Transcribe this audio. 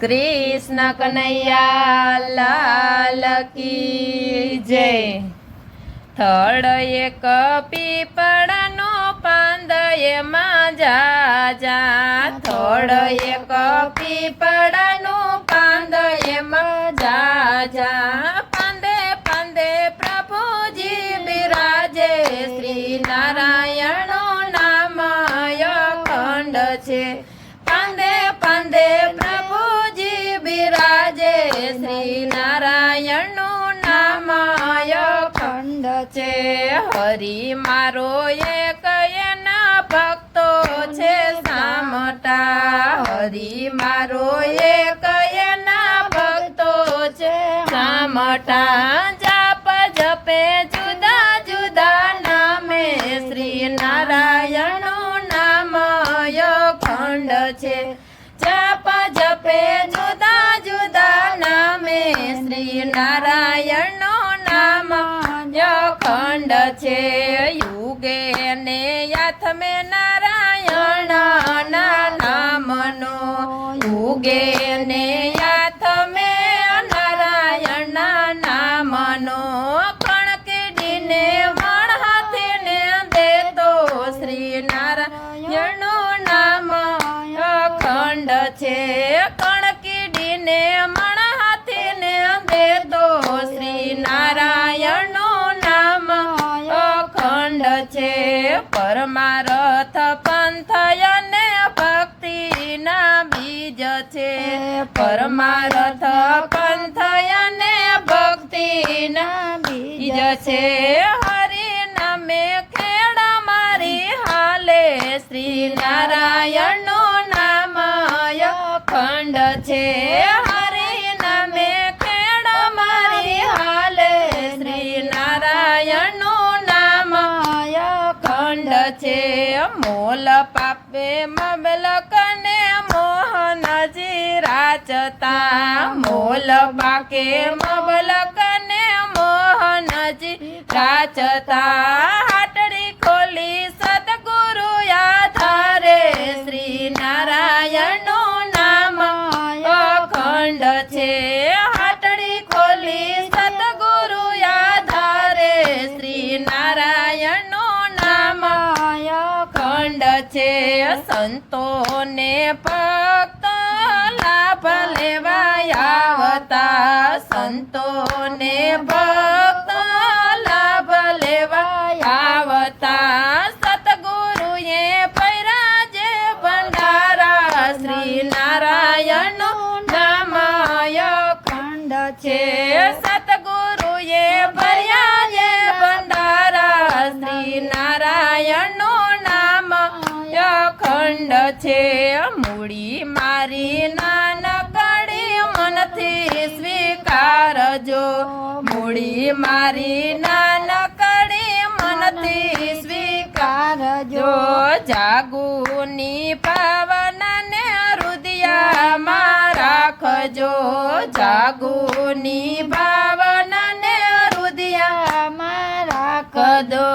कृष्ण कन्हैया लाल की जय। थड़ एक पीपळानो पांद एमां जाजा, थड़ एक पीपळानो पांद एमां जाजा। पांदे पांदे प्रभुजी बिराजे, श्री नारायणो नाम अखंड छे। पांदे पांदे प्रभुजी बिराजे, श्री नारायणो नाम अखंड छे। हरि मारो एक एना भक्तो छे सामटा, हरि मारो एक एना भक्तो छे सामटा। जाप जपे जुदा जुदा नामे, श्री नारायणो नाम अखंड छे। जाप जपे जुदा जुदा नामे, श्री नारायणो नाम अखंड छे। युगे ने याथ में नारायण ना नामनो, युगे ने याथ में नारायण ना नामनो। कणकीडीने वण हाथीने देतो, श्री नारायणो नाम अखंड छे। कणकीडीने वण हाथीने देतो, श्री नारायणो नाम अखंड छे। परमारथ पंथ अने भक्ति ना बीज छे, परमारथ पंथ अने भक्ति ना बीज छे। हरि नामे खेड़ा मारी हाले, श्री नारायणो नाम अखंड छे। हरि नामे खेड़ा मारी हाले, श्री नारायणो नाम अखंड छे। मोल पापे मबल कने मोहनजी राचता, मोल पाके मबल कने मोहनजी राचता। हाटड़ी खोली सतगुरु आधारे, श्री नारायणो नाम अखंड छे। हाटड़ी खोली सतगुरु आधारे, श्री नारायणो नाम अखंड छे। संतो ने भक्त लाभ लेवा आवता, संतो ने भक्त लाभ लेवा आवता। सतगुरुए पैराजे भंडारा, श्री नारायणो नाम अखंड छे। सतगुरुए भर्याजे भंडारा, श्री नारायणो नाम अखंड छे। मूड़ी मारी नानकड़ी मनथी स्वीकारजो, मूड़ी मारी नानकड़ी मनथी स्वीकारजो। जागुनी भावना ने हृदयमां राखजो, जागुनी भावना ने हृदयमां राखजो।